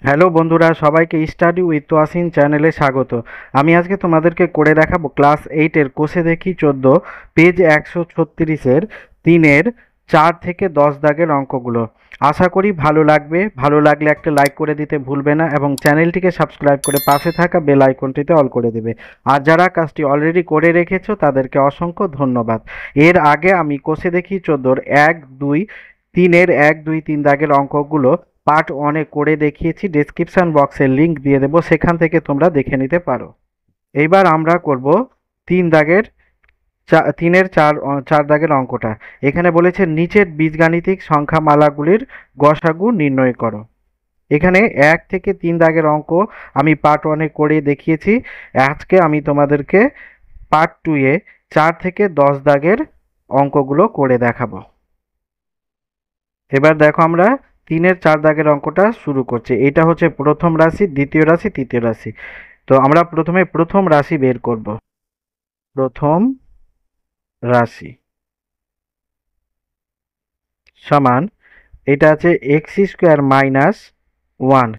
Hello বন্ধুরা, সবাইকে study with Toyasin চ্যানেলে স্বাগত। আমি আজকে তোমাদেরকে করে দেখাবো ক্লাস 8-এর কোষে দেখি 14 পেজ 136-এর 3-এর 4 থেকে 10 দাগের অঙ্কগুলো। আশা করি ভালো লাগবে। ভালো লাগলে একটা লাইক করে দিতে ভুলবে না এবং চ্যানেলটিকে সাবস্ক্রাইব করে পাশে থাকা বেল আইকনটিতে অল করে দেবে। আর যারা কাজটি অলরেডি করে রেখেছো তাদেরকে অসংখ্য ধন্যবাদ। এর আগে আমি কোষে দেখি 14-র 1, 2, 3-এর 1, 2, 3 দাগের অঙ্কগুলো পার্ট ওয়ানে করে দেখিয়েছি। ডেসক্রিপশন বক্সে লিংক দিয়ে দেবো, সেখান থেকে তোমরা দেখে নিতে পারো। এইবার আমরা করব 3 দাগের 4 দাগের অঙ্কটা। এখানে বলেছে নিচের বীজগাণিতিক সংখ্যামালাগুলির গসাগু নির্ণয় করো। এখানে 1 থেকে 3 দাগের অঙ্ক আমি পার্ট ওয়ানে করে দেখিয়েছি। আজকে আমি তোমাদেরকে পার্ট 2-এ 4 থেকে 10 দাগের অঙ্কগুলো করে দেখাবো। এবার দেখো, আমরা 3-এর 4 দাগের অঙ্কটা শুরু করছি। এটা হচ্ছে প্রথম রাশি, দ্বিতীয় রাশি, তৃতীয় রাশি। তো আমরা প্রথমে প্রথম রাশি বের করব। প্রথম রাশি সমান, এটা আছে এক্স স্কোয়ার মাইনাস 1।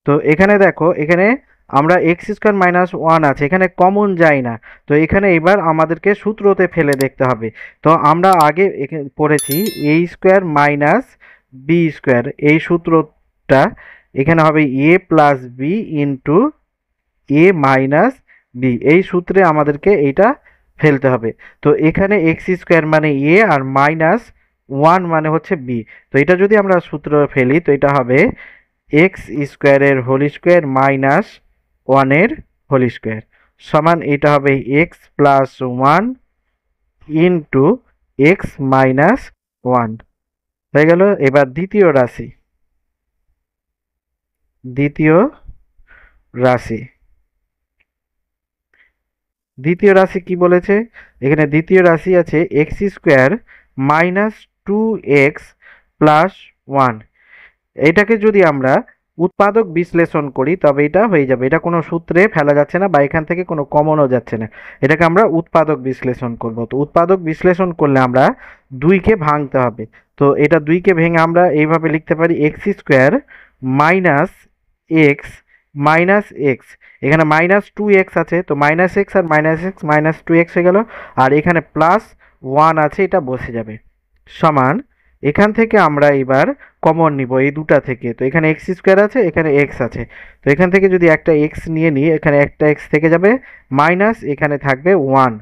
তো এখানে দেখো, এখানে আমরা এক্স স্কোয়ার মাইনাস 1 আছে, এখানে কমন যায় না। তো এখানে এবার আমাদেরকে সূত্রতে ফেলে দেখতে হবে। তো আমরা আগে পড়েছি এ স্কোয়ার মাইনাস বি স্কোয়ার, এই সূত্রটা এখানে হবে এ প্লাস বি ইন্টু এ মাইনাস বি। এই সূত্রে আমাদেরকে এইটা ফেলতে হবে। তো এখানে এক্স স্কোয়ার মানে এ আর মাইনাস 1 মানে হচ্ছে বি। তো এটা যদি আমরা সূত্র ফেলি তো এটা হবে এক্স স্কোয়ারের হোল স্কোয়ার মাইনাস 1-এর হোল স্কোয়ার সমান, এটা হবে X plus 1 into X minus 1 হয়ে গেল। এবার দ্বিতীয় রাশি, দ্বিতীয় রাশি দ্বিতীয় রাশি কি বলেছে? এখানে দ্বিতীয় রাশি আছে X square minus 2x plus 1। এটাকে যদি আমরা উৎপাদক বিশ্লেষণ করি তবে এটা হয়ে যাবে। এটা কোনো সূত্রে ফেলা যাচ্ছে না বা এখান থেকে কোনো কমনও যাচ্ছে না। এটাকে আমরা উৎপাদক বিশ্লেষণ করব। তো উৎপাদক বিশ্লেষণ করলে আমরা 2কে ভাঙতে হবে। তো এটা 2কে ভেঙে আমরা এইভাবে লিখতে পারি x square minus x minus x. এখানে মাইনাস 2x আছে, তো মাইনাস এক্স আর মাইনাস এক্স মাইনাস 2x হয়ে গেল। আর এখানে প্লাস 1 আছে, এটা বসে যাবে সমান। এখান থেকে আমরা এবার কমন নিব এই দুটা থেকে। তো এখানে এক্স স্কোয়ার আছে, এখানে এক্স আছে। তো এখান থেকে যদি একটা এক্স নিয়ে নিই, এখানে একটা এক্স থেকে যাবে, মাইনাস এখানে থাকবে 1।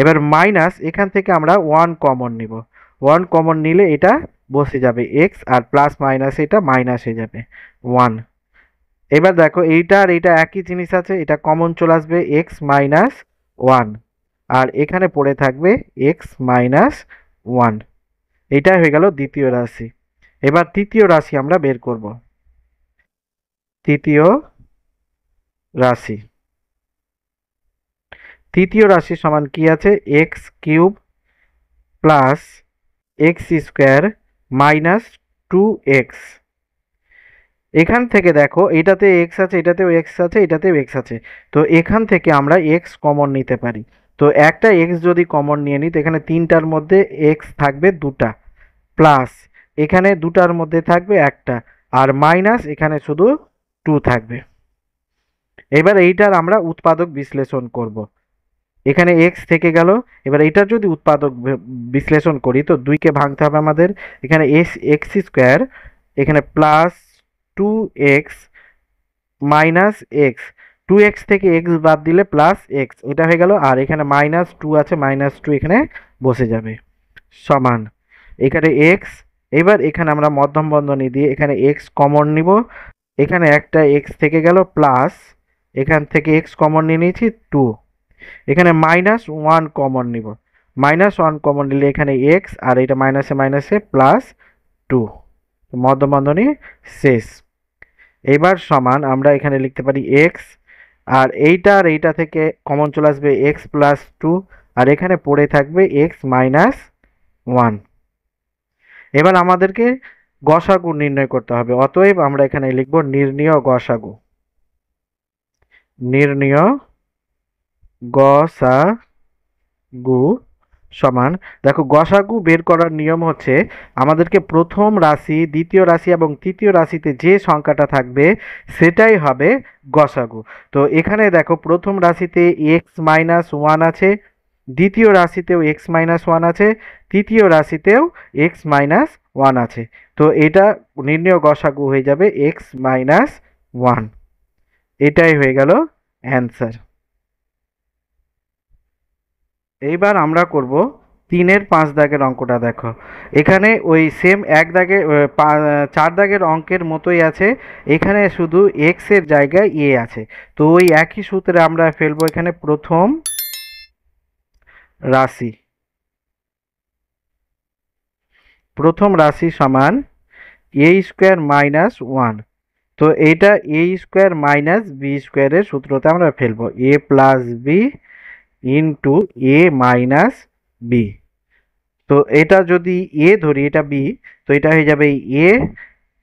এবার মাইনাস এখান থেকে আমরা 1 কমন নিব। 1 কমন নিলে এটা বসে যাবে এক্স, আর প্লাস মাইনাস এটা মাইনাস হয়ে যাবে 1। এবার দেখো, এইটা আর এইটা একই জিনিস আছে, এটা কমন চলে আসবে এক্স মাইনাস 1, আর এখানে পড়ে থাকবে এক্স মাইনাস 1। এইটাই হয়ে গেল দ্বিতীয় রাশি। এবার তৃতীয় রাশি আমরা বের করব। তৃতীয় রাশি তৃতীয় রাশি সমান কি আছে? X cube plus x square minus 2x। এখান থেকে দেখো, এটাতে এক্স আছে, এটাতেও এক্স আছে, এটাতেও এক্স আছে। তো এখান থেকে আমরা এক্স কমন নিতে পারি। তো একটা এক্স যদি কমন নিয়ে নিই তো এখানে তিনটার মধ্যে এক্স থাকবে দুটা, প্লাস এখানে দুটার মধ্যে থাকবে একটা, আর মাইনাস এখানে শুধু 2 থাকবে। এবার এইটার আমরা উৎপাদক বিশ্লেষণ করব। এখানে এক্স থেকে গেল। এবার এটার যদি উৎপাদক বিশ্লেষণ করি তো 2কে ভাঙতে হবে আমাদের। এখানে এক্স স্কোয়ার, এখানে plus 2x minus x, 2x থেকে এক্স বাদ দিলে প্লাস এক্স, এটা হয়ে গেল। আর এখানে মাইনাস 2 আছে, মাইনাস 2 এখানে বসে যাবে সমান এখানে এক্স। এবার এখানে আমরা মধ্যম বন্ধনী দিয়ে এখানে এক্স কমন নিব। এখানে একটা এক্স থেকে গেল, প্লাস এখান থেকে এক্স কমন নিয়ে নিয়েছি 2। এখানে মাইনাস 1 কমন নিব। মাইনাস 1 কমন নিলে এখানে এক্স, আর এটা মাইনাসে মাইনাসে প্লাস 2, মধ্যম বন্ধনী শেষ। এবার সমান আমরা এখানে লিখতে পারি এক্স, আর এইটা আর এইটা থেকে কমন চলে আসবে এক্স প্লাস 2, আর এখানে পড়ে থাকবে এক্স মাইনাস 1। এবার আমাদেরকে গসাগু নির্ণয় করতে হবে। অতএব আমরা এখানে লিখব নির্ণীয় গসাগু। নির্ণীয় গসাগু সমান, দেখো গসাগু বের করার নিয়ম হচ্ছে আমাদেরকে প্রথম রাশি, দ্বিতীয় রাশি এবং তৃতীয় রাশিতে যে সংখ্যাটা থাকবে সেটাই হবে গসাগু। তো এখানে দেখো প্রথম রাশিতে এক্স মাইনাস ওয়ান আছে, দ্বিতীয় রাশিতেও এক্স মাইনাস ওয়ান আছে, তৃতীয় রাশিতেও এক্স মাইনাস ওয়ান আছে। তো এটা নির্ণয় গসাগু হয়ে যাবে এক্স মাইনাস ওয়ান। এটাই হয়ে গেল অ্যান্সার। এইবার আমরা করব 3-এর 5 দাগের অঙ্কটা। দেখো এখানে ওই সেম এক দাগে 4 দাগের অঙ্কের মতোই আছে, এখানে শুধু এক্স এর জায়গায় এ আছে। তো ওই একই সূত্রে আমরা ফেলবো এখানে প্রথম রাশি। প্রথম রাশি সমান এ স্কোয়ার মাইনাস ওয়ান। তো এইটা এ স্কোয়ার মাইনাস বি স্কোয়ারের সূত্রতে আমরা ফেলবো এ প্লাস বি ইন্টু এ মাইনাস বি। তো এটা যদি এ ধরি, এটা বি, তো এটা হয়ে যাবে এ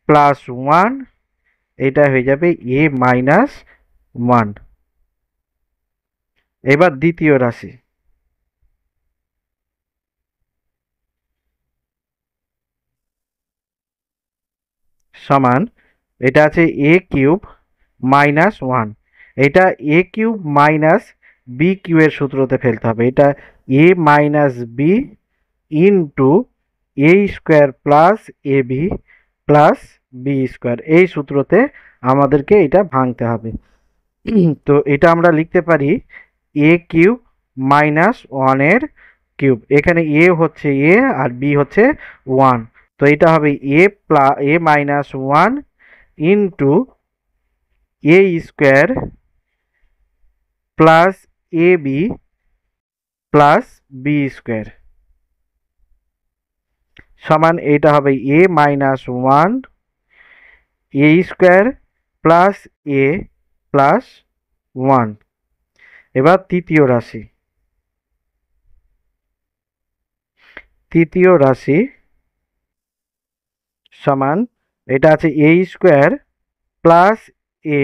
প্লাস ওয়ান, এটা হয়ে যাবে এ মাইনাস ওয়ান। এবার দ্বিতীয় রাশি সমান, এটা আছে এ কিউব মাইনাস ওয়ান। এটা এ কিউব মাইনাস বি কিউ এর সূত্রতে ফেলতে হবে। এটা এ minus B into A square plus A B plus B square, এই সূত্রতে আমাদেরকে এটা ভাঙতে হবে। তো এটা আমরা লিখতে পারি এ কিউব মাইনাস ওয়ানের কিউব। এখানে এ হচ্ছে এ আর বি হচ্ছে ওয়ান। তো এটা হবে এ minus one into A square plus A B plus B square সমান, এটা হবে এ মাইনাস ওয়ান এ স্কোয়ার প্লাস এ প্লাস ওয়ান। এবার তৃতীয় রাশি, তৃতীয় রাশি সমান, এটা আছে এ স্কোয়ার প্লাস এ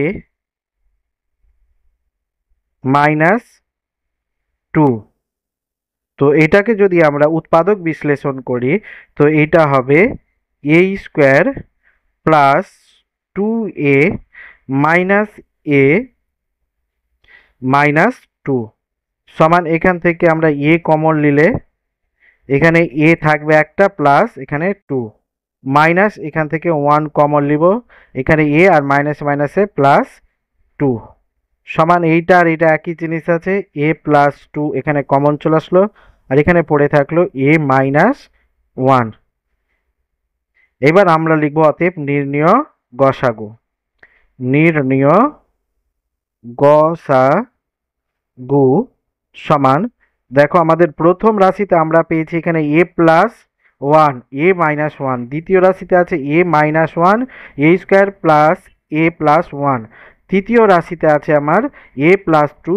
মাইনাস টু। তো এটাকে যদি আমরা উৎপাদক বিশ্লেষণ করি, তো এটা হবে এ স্কোয়ার প্লাস টু এ মাইনাস এ মাইনাস টু সমান, এখান থেকে আমরা এ কমন নিলে এখানে এ থাকবে একটা প্লাস এখানে টু, মাইনাস এখান থেকে ওয়ান কমন নিব, এখানে এ আর মাইনাস মাইনাসে প্লাস টু সমান, এইটা আর এটা একই জিনিস আছে, এ প্লাস টু এখানে কমন চলে আসলো আর এখানে পড়ে থাকলো এ মাইনাস ওয়ান। এবার আমরা লিখবো অতএব নির্ণয় গসাগু। নির্ণয় গসাগু সমান, দেখো আমাদের প্রথম রাশিতে আমরা পেয়েছি এখানে এ প্লাস ওয়ান এ মাইনাস ওয়ান, দ্বিতীয় রাশিতে আছে এ মাইনাস ওয়ান এ স্কোয়ার প্লাস এ প্লাস ওয়ান, তৃতীয় রাশিতে আছে আমার এ প্লাস টু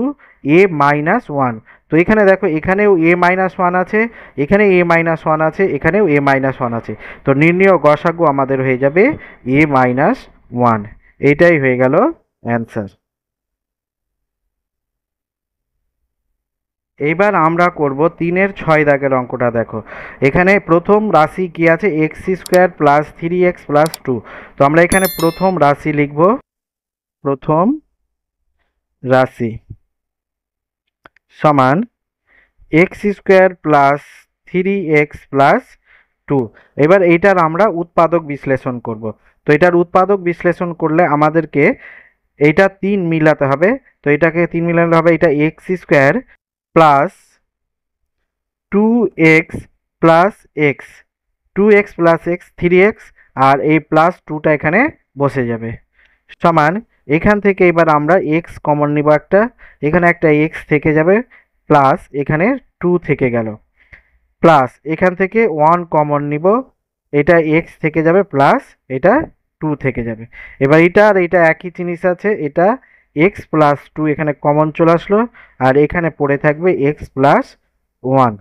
এ মাইনাস ওয়ান। তো এখানে দেখো এখানেও এ মাইনাস ওয়ান আছে, এখানে এ মাইনাস ওয়ান আছে, এখানেও এ মাইনাস ওয়ান আছে। তো নির্ণয় গসাগু আমাদের হয়ে যাবে এ মাইনাস ওয়ান। এইটাই হয়ে গেল অ্যান্সার। এইবার আমরা করব 3-এর 6 দাগের অঙ্কটা। দেখো এখানে প্রথম রাশি কি আছে X square plus three X plus two. তো আমরা এখানে প্রথম রাশি লিখব, প্রথম রাশি সমান X square plus three X plus two. এবার এইটার আমরা উৎপাদক বিশ্লেষণ করব। তো এটার উৎপাদক বিশ্লেষণ করলে আমাদেরকে এইটা 3 মিলাতে হবে। তো এটাকে 3 মিলাতে হবে, এটা X square plus two X plus X, two X plus X three X, আর এই প্লাস টুটা এখানে বসে যাবে সমান, এখান থেকে এবার আমরা এক্স কমন নিব একটা, এখানে একটা এক্স থেকে যাবে প্লাস এখানে টু থেকে গেল, প্লাস এখান থেকে ওয়ান কমন নিব, এটা এক্স থেকে যাবে প্লাস এটা টু থেকে যাবে। এবার এটা আর এটা একই জিনিস আছে, এটা এক্স প্লাস টু এখানে কমন চলে আসলো আর এখানে পড়ে থাকবে এক্স প্লাস ওয়ান।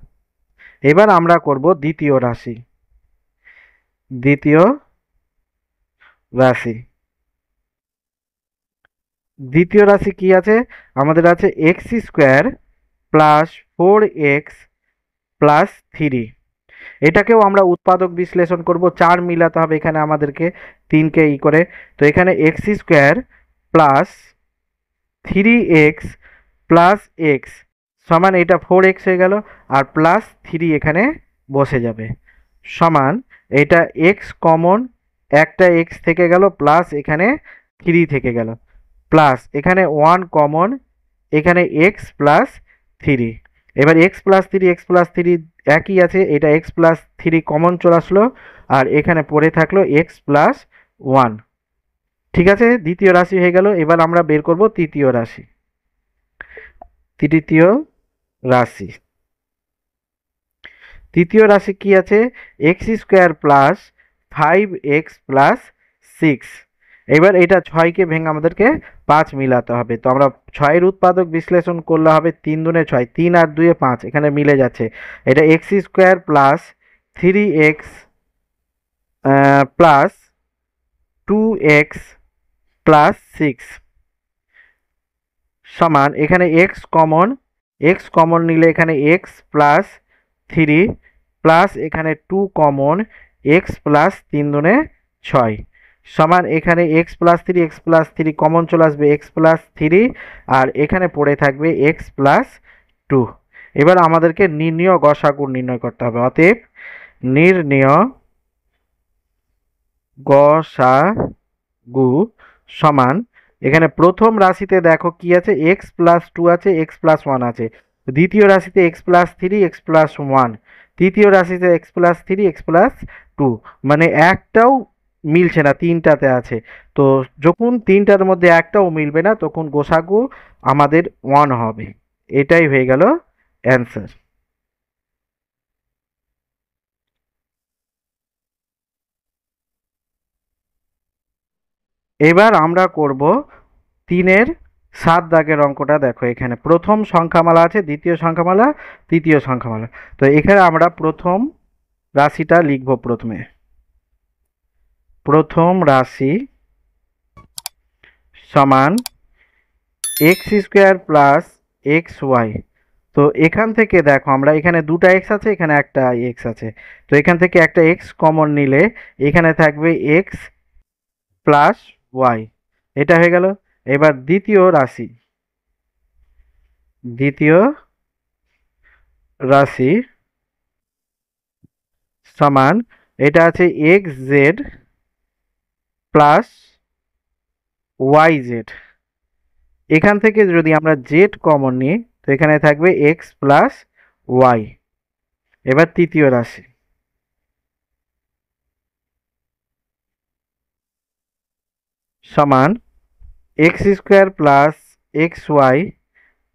এবার আমরা করব দ্বিতীয় রাশি। দ্বিতীয় রাশি, দ্বিতীয় রাশি কি আছে আমাদের আছে X square plus four x plus 3। এটাকেও আমরা উৎপাদক বিশ্লেষণ করব, 4 মিলাতে হবে এখানে আমাদেরকে, 3কে করে। তো এখানে x square plus 3x plus x সমান এটা 4x হয়ে গেল, আর প্লাস 3 এখানে বসে যাবে, সমান এটা x কমন, একটা x থেকে গেল, প্লাস এখানে 3 থেকে গেল, প্লাস এখানে 1 কমন, এখানে x প্লাস 3। এবার x প্লাস 3 একই আছে, এটা x+3 কমন চলে আসলো, আর এখানে পড়ে থাকলো x+1। ঠিক আছে, দ্বিতীয় রাশি হয়ে গেল। এবার আমরা বের করব তৃতীয় রাশি। তৃতীয় রাশি কি আছে? X square plus 5x plus 6। এবার এটা 6কে ভেঙে আমাদেরকে 5 মিলাতে হবে। তো আমরা 6-এর উৎপাদক বিশ্লেষণ করলে হবে 3 দুনে 6, 3 আর 2 5, এখানে মিলে যাচ্ছে। এটা X square plus 3x plus 2x plus 6 সমান এখানে x কমন নিলে এখানে x প্লাস 3 প্লাস এখানে 2 কমন, x প্লাস 3 দুনে 6 সমান এখানে x+3 কমন চলে আসবে, x+3, আর এখানে পড়ে থাকবে x+2। এবার আমাদেরকে নির্ণেয় গসাগু নির্ণয় করতে হবে। অতএব নির্ণেয় গসাগু সমান এখানে প্রথম রাশিতে দেখো কি আছে, x+2 আছে, x+1 আছে। দ্বিতীয় রাশিতে x+3 x+1, তৃতীয় রাশিতে x+3 x+2, মানে একটাও মিলছে না, তিনটাতে আছে। তো যখন তিনটার মধ্যে একটাও মিলবে না তখন গোসাগু আমাদের 1 হবে। এটাই হয়ে গেল অ্যান্সার। এবার আমরা করব 3-এর 7 দাগের অঙ্কটা। দেখো এখানে প্রথম সংখ্যামালা আছে, দ্বিতীয় সংখ্যামালা, তৃতীয় সংখ্যামালা। তো এখানে আমরা প্রথম রাশিটা লিখব। প্রথম রাশি সমান X square plus X Y. তো এখান থেকে দেখো আমরা এখানে দুটা এক্স আছে, এখানে একটা এক্স আছে। তো এখান থেকে একটা এক্স কমন নিলে এখানে থাকবে এক্স প্লাস ওয়াই, এটা হয়ে গেল। এবার দ্বিতীয় রাশি সমান এটা আছে X Z plus Y Z. এখান থেকে যদি আমরা জেড কমন নিই তো এখানে থাকবে এক্স প্লাস ওয়াই। এবার তৃতীয় রাশি সমান X square plus X Y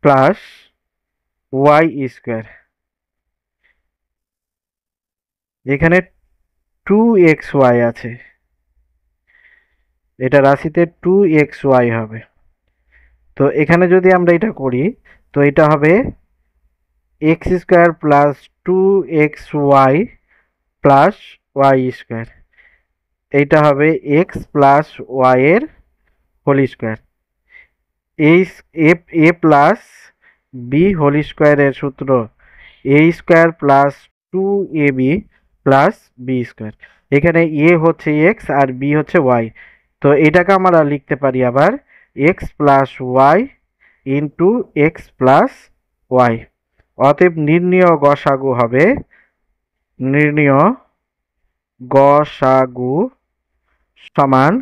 plus Y square. এখানে 2xy আছে, এটা রাশিতে 2xy হবে। তো এখানে যদি আমরা এটা করি তো এটা হবে X square plus 2xy plus Y square, এইটা হবে এক্স প্লাস ওয়াই এর whole square. A plus B whole স্কোয়ারের সূত্র A square plus 2ab plus B square. এখানে এ হচ্ছে এক্স আর বি হচ্ছে ওয়াই। তো এটাকে আমরা লিখতে পারি আবার X plus Y into X plus Y. অতএব নির্ণেয় গসাগু সমান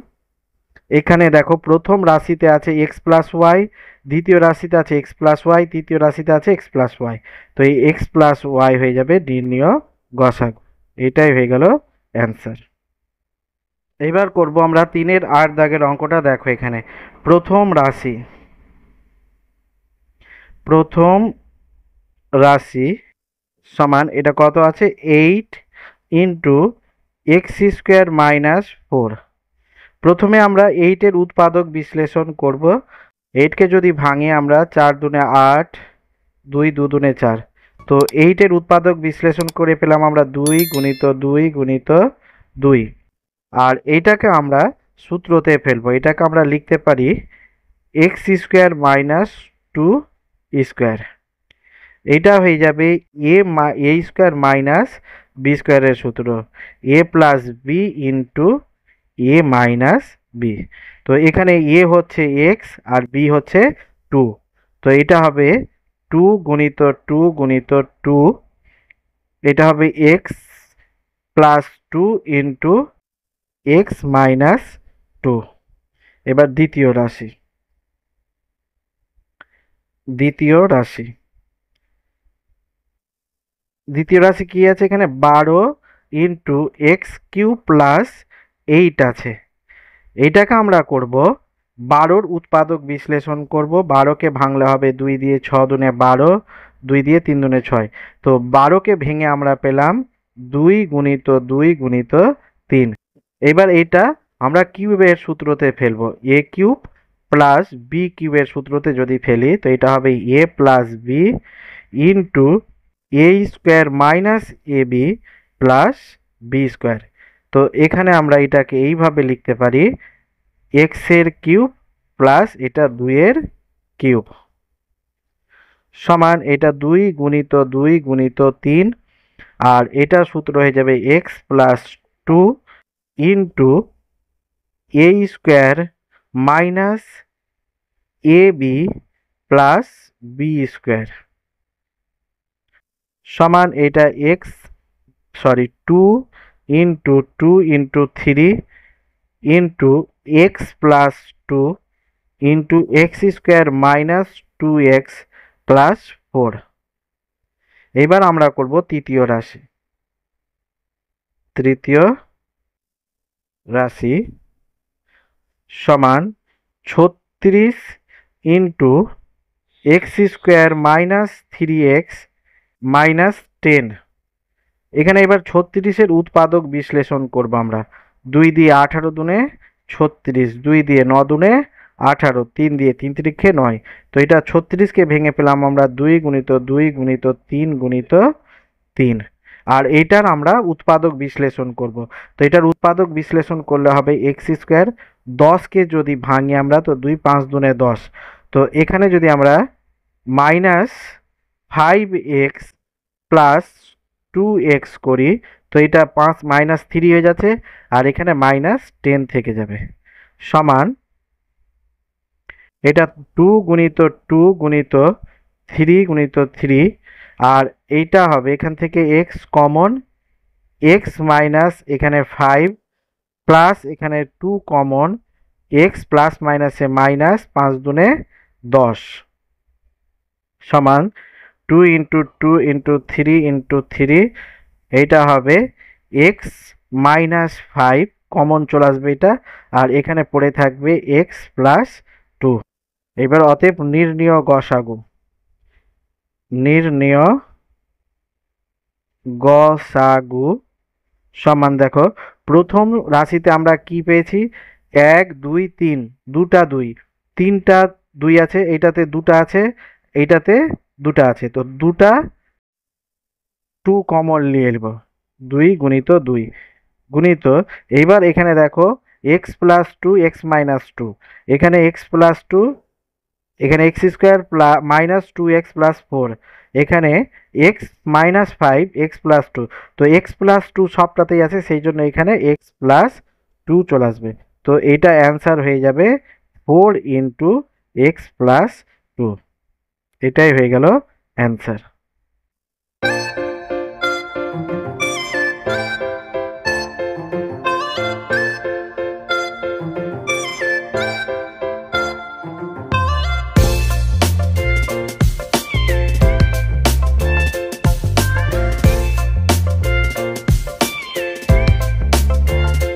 এখানে দেখো প্রথম রাশিতে আছে এক্স প্লাস ওয়াই, দ্বিতীয় রাশিতে আছে এক্স প্লাস ওয়াই, তৃতীয় রাশিতে আছে এক্স প্লাস ওয়াই। তো এই এক্স প্লাস ওয়াই হয়ে যাবে নির্ণেয় গসাগু। এটাই হয়ে গেল অ্যান্সার। এবার করব আমরা 3-এর 8 দাগের অঙ্কটা। দেখো এখানে প্রথম রাশি সমান এটা কত আছে, 8 ইন্টু এক্স স্কোয়ার মাইনাস 4। প্রথমে আমরা 8-এর উৎপাদক বিশ্লেষণ করব। 8কে যদি ভাঙে আমরা 4 দুনে 8, 2 দুগুণে 4। তো 8-এর উৎপাদক বিশ্লেষণ করে পেলাম আমরা 2 গুণিত 2 গুণিত 2। আর এইটাকে আমরা সূত্রতে ফেলবো। এটাকে আমরা লিখতে পারি এক্স স্কোয়ার মাইনাস 2 স্কোয়ার। এইটা হয়ে যাবে এ স্কোয়ার মাইনাস বি স্কোয়ারের সূত্র, এ প্লাস বি ইন্টু এ মাইনাস বি। তো এখানে এ হচ্ছে এক্স আর বি হচ্ছে টু, তো এটা হবে টু গুণিত টু গুণিত টু, এটা হবে X plus two into X minus two. এবার দ্বিতীয় রাশি, দ্বিতীয় রাশি দ্বিতীয় রাশি কি আছে এখানে 12 ইন্টু এক্স কিউ প্লাস 8 আছে। এইটাকে আমরা করব 12র উৎপাদক বিশ্লেষণ করব। 12কে ভাঙলে হবে 2 দিয়ে 6 দুনে 12, 2 দিয়ে 3 দুনে 6। তো 12কে ভেঙে আমরা পেলাম 2 গুণিত 2 গুণিত 3। এবার এটা আমরা কিউবের সূত্রতে ফেলবো, এ কিউব প্লাস বি কিউবের সূত্রতে যদি ফেলি তো এটা হবে এ plus B into A square minus A B plus B square. তো এখানে আমরা এটাকে এইভাবে লিখতে পারি, এক্স এর কিউব প্লাস এটা 2 এর কিউব সমান এটা 2 গুণিত 2 গুণিত 3, আর এটা সূত্র হয়ে যাবে x plus 2 into A square minus A B plus B square সমান এটা x 2 into 2 into 3 into X plus 2 into x square minus 2x plus 4। এবার আমরা করব তৃতীয় রাশি, তৃতীয় রাশি সমান 36 into x square minus 3x minus 10। এখানে এবার 36-এর উৎপাদক বিশ্লেষণ করব আমরা। 2 দিয়ে 18 দুনে 36, 2 দিয়ে 9 দুনে 18, 3 দিয়ে 3 তিরিক্ষে 9। তো এটা 36কে ভেঙে পেলাম আমরা 2 গুণিত 2 গুণিত 3 গুণিত 3। আর এটার আমরা উৎপাদক বিশ্লেষণ করব। তো এটার উৎপাদক বিশ্লেষণ করলে হবে এক্স স্কোয়ার, 10কে যদি ভাঙি আমরা তো 2 5 দুনে 10। তো এখানে যদি আমরা মাইনাস 5x প্লাস 2x করি তো এটা 5 মাইনাস 3 হয়ে যাচ্ছে, আর এখানে মাইনাস 10 থেকে যাবে সমান এটা 2 গুণিত 2 গুণিত 3 গুণিত 3, আর এইটা হবে এখান থেকে x কমন, x মাইনাস এখানে 5 প্লাস এখানে 2 কমন, x প্লাস মাইনাসে মাইনাস 5 দুনে 10 সমান 2 ইন্টু 2 ইন্টু 3 ইন্টু 3, এইটা হবে x মাইনাস 5 কমন চলে আসবে এটা, আর এখানে পড়ে থাকবে x প্লাস 2। এবার অতএব নির্ণেয় গসাগু, নির্ণেয় গসাগু সমান দেখো প্রথম রাশিতে আমরা কি পেয়েছি 1 2 3, দুটা 2, তিনটা 2 আছে, এইটাতে দুটা আছে, এইটাতে দুটা আছে, তো দুটা 2 কমন নিয়ে নেব, 2 গুণিত 2 গুণিত এইবার এখানে দেখো x প্লাস 2 x মাইনাস 2, এখানে x প্লাস 2, এখানে x square minus 2x plus 4, এখানে x মাইনাস 5 x প্লাস 2। তো x প্লাস 2 সবটাতেই আছে, সেই জন্য এখানে x প্লাস 2 চলে আসবে। তো এটা অ্যান্সার হয়ে যাবে 4 ইন্টু এক্স প্লাস 2, এটাই হয়ে গেল অ্যান্সার।